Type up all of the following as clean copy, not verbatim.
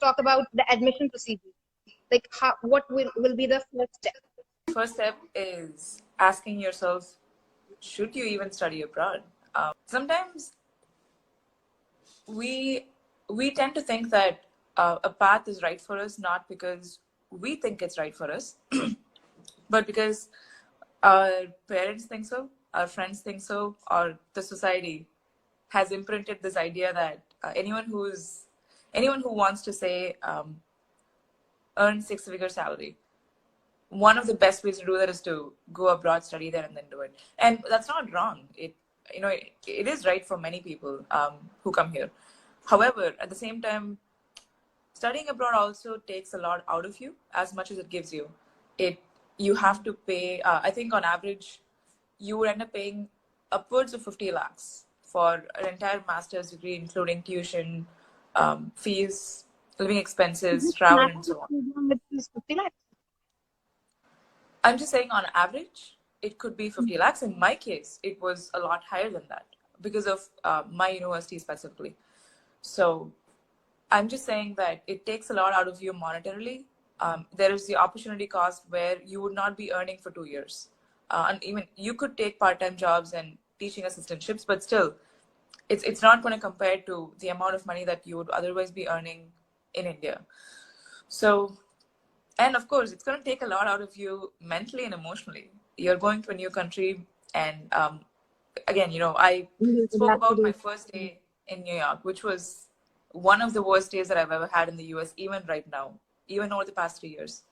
talk about the admission procedure. Like, what will be the first step? First step is asking yourself, should you even study abroad? Sometimes we tend to think that a path is right for us not because we think it's right for us, but because our parents think so, our friends think so, or the society has imprinted this idea that anyone who wants to say earn six-figure salary, one of the best ways to do that is to go abroad, study there, and then do it. And that's not wrong. It is right for many people who come here. However, at the same time, studying abroad also takes a lot out of you as much as it gives you. You have to pay. I think on average, you would end up paying upwards of 50 lakhs for an entire master's degree, including tuition, fees, living expenses, travel, and so on. Which is 50 lakhs. I'm just saying on average, it could be 50 lakhs. In my case, it was a lot higher than that because of my university specifically. So I'm just saying that it takes a lot out of you monetarily. There is the opportunity cost where you would not be earning for 2 years. And even you could take part-time jobs and teaching assistantships, but still, it's not going to compare to the amount of money that you would otherwise be earning in India. So, and of course, it's going to take a lot out of you mentally and emotionally. You're going to a new country, and again, I spoke about my first day in New York, which was one of the worst days that I've ever had in the US, even right now, even over the past 3 years.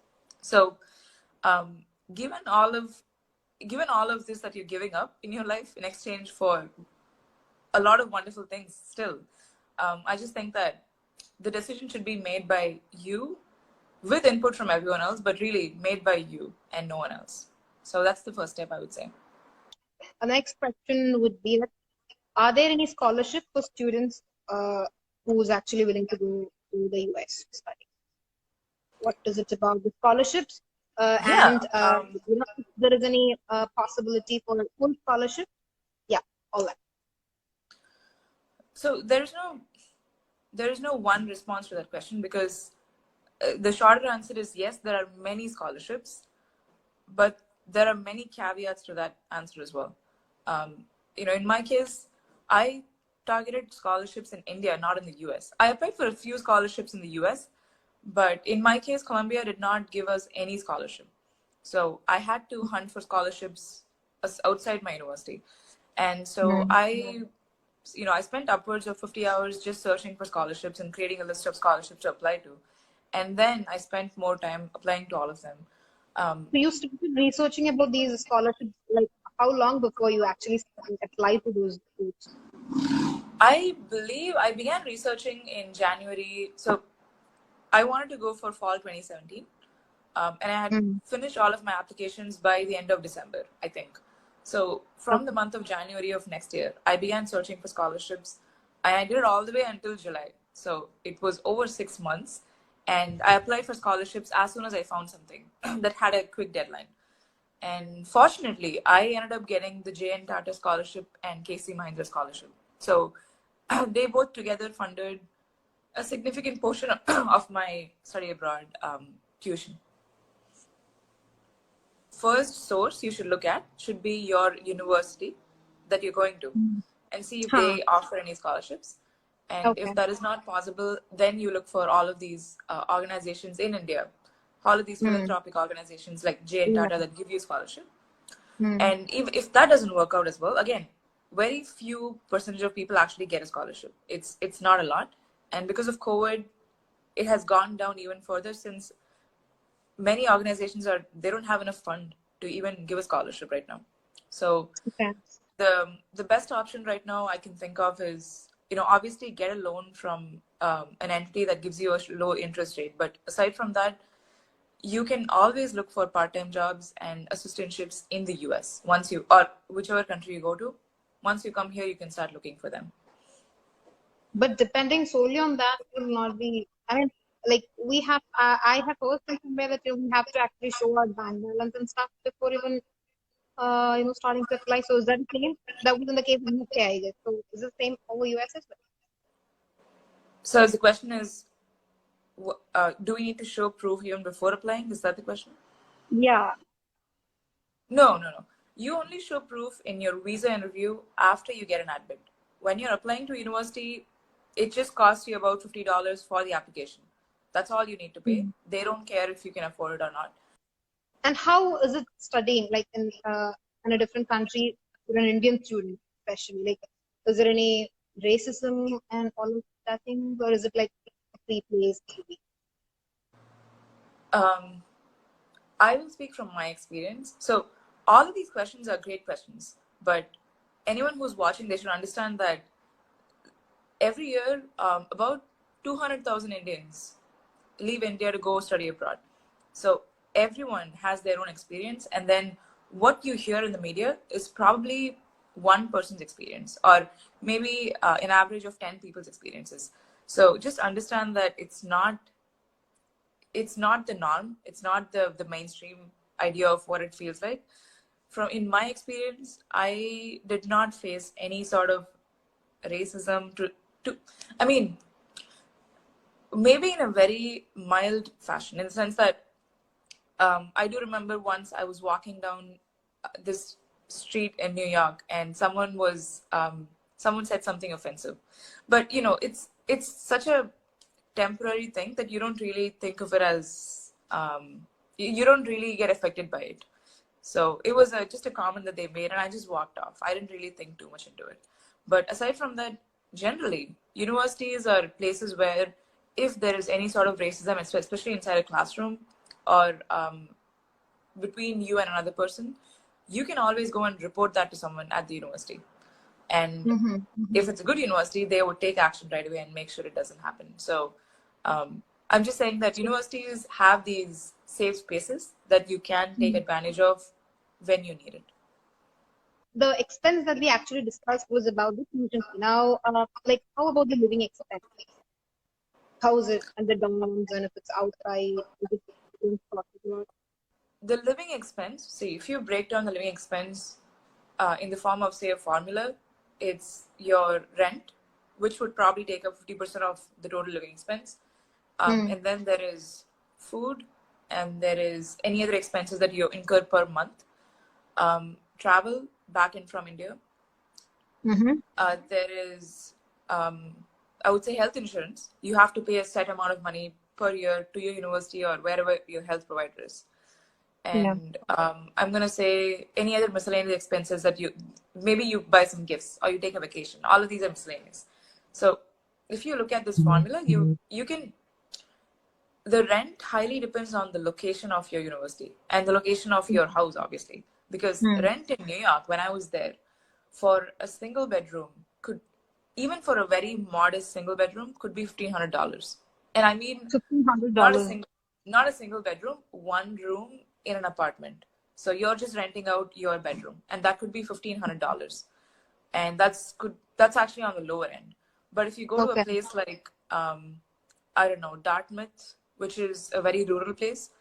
So, given all of this that you're giving up in your life in exchange for a lot of wonderful things, still, I just think that the decision should be made by you with input from everyone else, but really made by you and no one else. So that's the first step, I would say. The next question would be that, are there any scholarships for students who's actually willing to go to the US to study? What is it about the scholarships? And if there is any possibility for a full scholarship? Yeah, all that. So there is no one response to that question, because the shorter answer is yes, there are many scholarships, but there are many caveats to that answer as well. In my case, I targeted scholarships in India, not in the US. I applied for a few scholarships in the US, but in my case, Columbia did not give us any scholarship. So I had to hunt for scholarships outside my university. And so I spent upwards of 50 hours just searching for scholarships and creating a list of scholarships to apply to. And then I spent more time applying to all of them. So you started researching about these scholarships, like how long before you actually apply to those groups? I believe I began researching in January. So I wanted to go for fall 2017. And I had finished all of my applications by the end of December, I think. So from the month of January of next year, I began searching for scholarships. And I did it all the way until July. So it was over 6 months. And I applied for scholarships as soon as I found something that had a quick deadline. And fortunately, I ended up getting the J.N. Tata Scholarship and K.C. Mahindra Scholarship. So they both together funded a significant portion of my study abroad tuition. First source you should look at should be your university that you're going to, and see if they offer any scholarships. And if that is not possible, then you look for all of these organizations in India, all of these philanthropic organizations like J.N. Tata that give you scholarship. And if that doesn't work out as well, again, very few percentage of people actually get a scholarship. It's not a lot. And because of COVID, it has gone down even further, since many organizations they don't have enough fund to even give a scholarship right now. So the best option right now I can think of is, obviously get a loan from an entity that gives you a low interest rate. But aside from that, you can always look for part-time jobs and assistantships in the US or whichever country you go to. Once you come here, you can start looking for them. But depending solely on that will not be, I mean, like we have, I have heard from somewhere that we have to actually show our bank balance and stuff before even, starting to apply. So is that the same? That was in the case of UK, I guess. So is it the same over US as well? So the question is, do we need to show proof even before applying? Is that the question? Yeah. No. You only show proof in your visa interview after you get an admit. When you're applying to university, it just costs you about $50 for the application. That's all you need to pay. They don't care if you can afford it or not. And how is it studying, like in a different country for an Indian student, especially? Like, is there any racism and all of that thing, or is it like a free place? Um, I will speak from my experience. So all of these questions are great questions, but anyone who's watching, they should understand that every year, about 200,000 Indians leave India to go study abroad. So everyone has their own experience, and then what you hear in the media is probably one person's experience, or maybe an average of 10 people's experiences. So just understand that it's not the norm. It's not the mainstream idea of what it feels like. From in my experience, I did not face any sort of racism to I mean, maybe in a very mild fashion, in the sense that I do remember once I was walking down this street in New York, and someone said something offensive, but it's such a temporary thing that you don't really think of it as you don't really get affected by it. So it was just a comment that they made, and I just walked off. I didn't really think too much into it. But aside from that, generally, universities are places where if there is any sort of racism, especially inside a classroom or between you and another person, you can always go and report that to someone at the university. And if it's a good university, they would take action right away and make sure it doesn't happen. So I'm just saying that universities have these safe spaces that you can take advantage of when you need it. The expense that we actually discussed was about the tuition fee. Now, like, how about the living expense? How is it and the dorms, and if it's outside, is it The living expense, see, if you break down the living expense in the form of, say, a formula, it's your rent, which would probably take up 50% of the total living expense. And then there is food, and there is any other expenses that you incur per month. Travel back in from India. There is, I would say, health insurance. You have to pay a set amount of money per year to your university or wherever your health provider is. And I'm going to say any other miscellaneous expenses that maybe you buy some gifts or you take a vacation. All of these are miscellaneous. So if you look at this formula, you can, the rent highly depends on the location of your university and the location of your house, obviously. Because rent in New York, when I was there, for a single bedroom even for a very modest single bedroom, could be $1,500. And I mean, $1,500. Not a single bedroom, one room in an apartment. So you're just renting out your bedroom, and that could be $1,500. And that's actually on the lower end. But if you go to a place like I don't know, Dartmouth, which is a very rural place,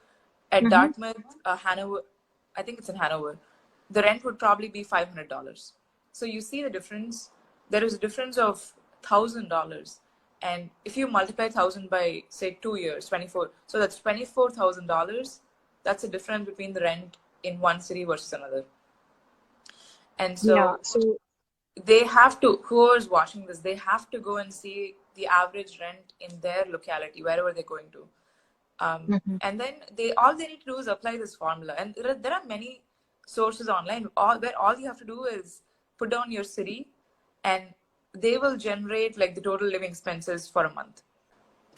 at Dartmouth, Hanover, I think it's in Hanover, the rent would probably be $500. So you see the difference. There is a difference of $1,000. And if you multiply 1,000 by, say, 2 years, 24, so that's $24,000. That's the difference between the rent in one city versus another. And so they have to, whoever's watching this, they have to go and see the average rent in their locality, wherever they're going to. And then all they need to do is apply this formula. And there are many sources online where all you have to do is put down your city, and they will generate like the total living expenses for a month.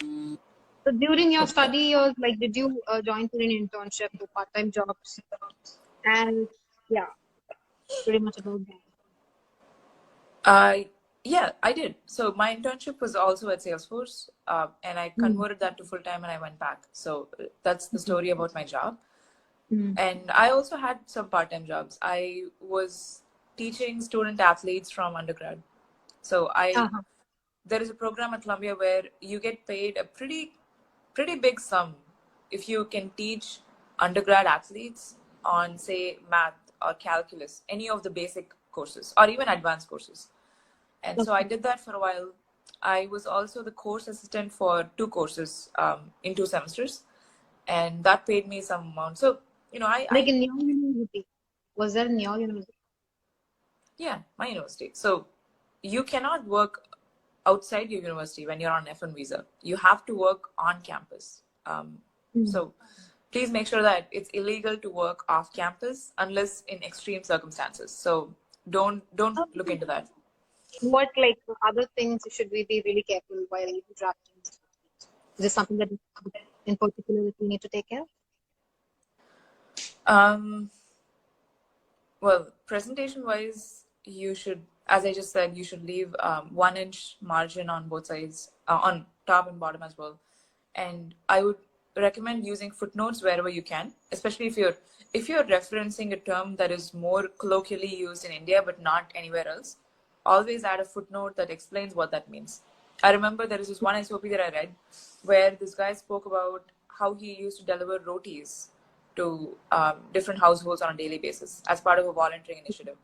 So during your study years, like, did you join for an internship or part-time jobs? And yeah, pretty much about that. Yeah, I did. So my internship was also at Salesforce, and I converted that to full-time, and I went back. So that's the story about my job. And I also had some part-time jobs. I was teaching student athletes from undergrad. So there is a program at Columbia where you get paid a pretty big sum if you can teach undergrad athletes on, say, math or calculus, any of the basic courses or even advanced courses. And so I did that for a while. I was also the course assistant for 2 courses in 2 semesters, and that paid me some amount. So, Like in your university, was there in your university? yeah, my university. So you cannot work outside your university when you're on F1 visa. You have to work on campus. So please make sure that it's illegal to work off campus unless in extreme circumstances. So don't look into that. What like other things should we be really careful while drafting? Is there something that in particular that we need to take care of? Well, presentation wise, you should, as I just said, you should leave 1 inch margin on both sides, on top and bottom as well. And I would recommend using footnotes wherever you can, especially if you're referencing a term that is more colloquially used in India but not anywhere else. Always add a footnote that explains what that means. I remember there is this one SOP that I read where this guy spoke about how he used to deliver rotis to different households on a daily basis as part of a volunteering initiative.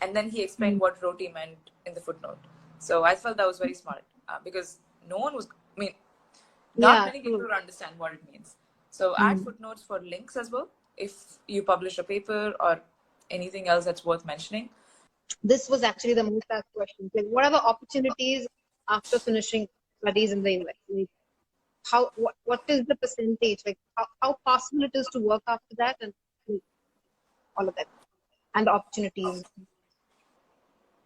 And then he explained what roti meant in the footnote. So I felt that was very smart because not many people would understand what it means. So add footnotes for links as well if you publish a paper or anything else that's worth mentioning. This was actually the most asked question. Like, what are the opportunities after finishing studies in the US? Like, what is the percentage? Like, how possible it is to work after that, and all of that, and the opportunities.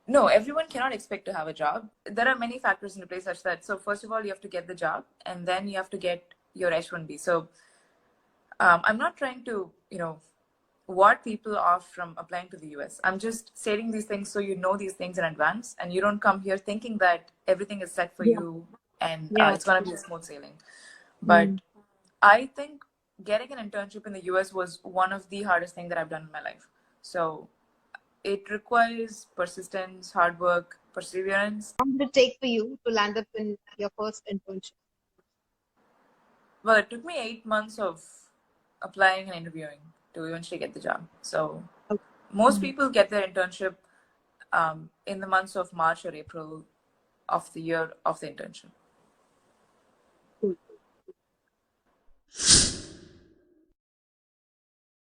No, everyone cannot expect to have a job. There are many factors into place such that. So first of all, you have to get the job, and then you have to get your H-1B. So I'm not trying to ward people off from applying to the US. I'm just stating these things so you know these things in advance, and you don't come here thinking that everything is set for you and it's going to be a smooth sailing. But I think getting an internship in the US was one of the hardest things that I've done in my life. So it requires persistence, hard work, perseverance. How long did it take for you to land up in your first internship? Well, it took me 8 months of applying and interviewing to eventually get the job. So most people get their internship in the months of March or April of the year of the internship.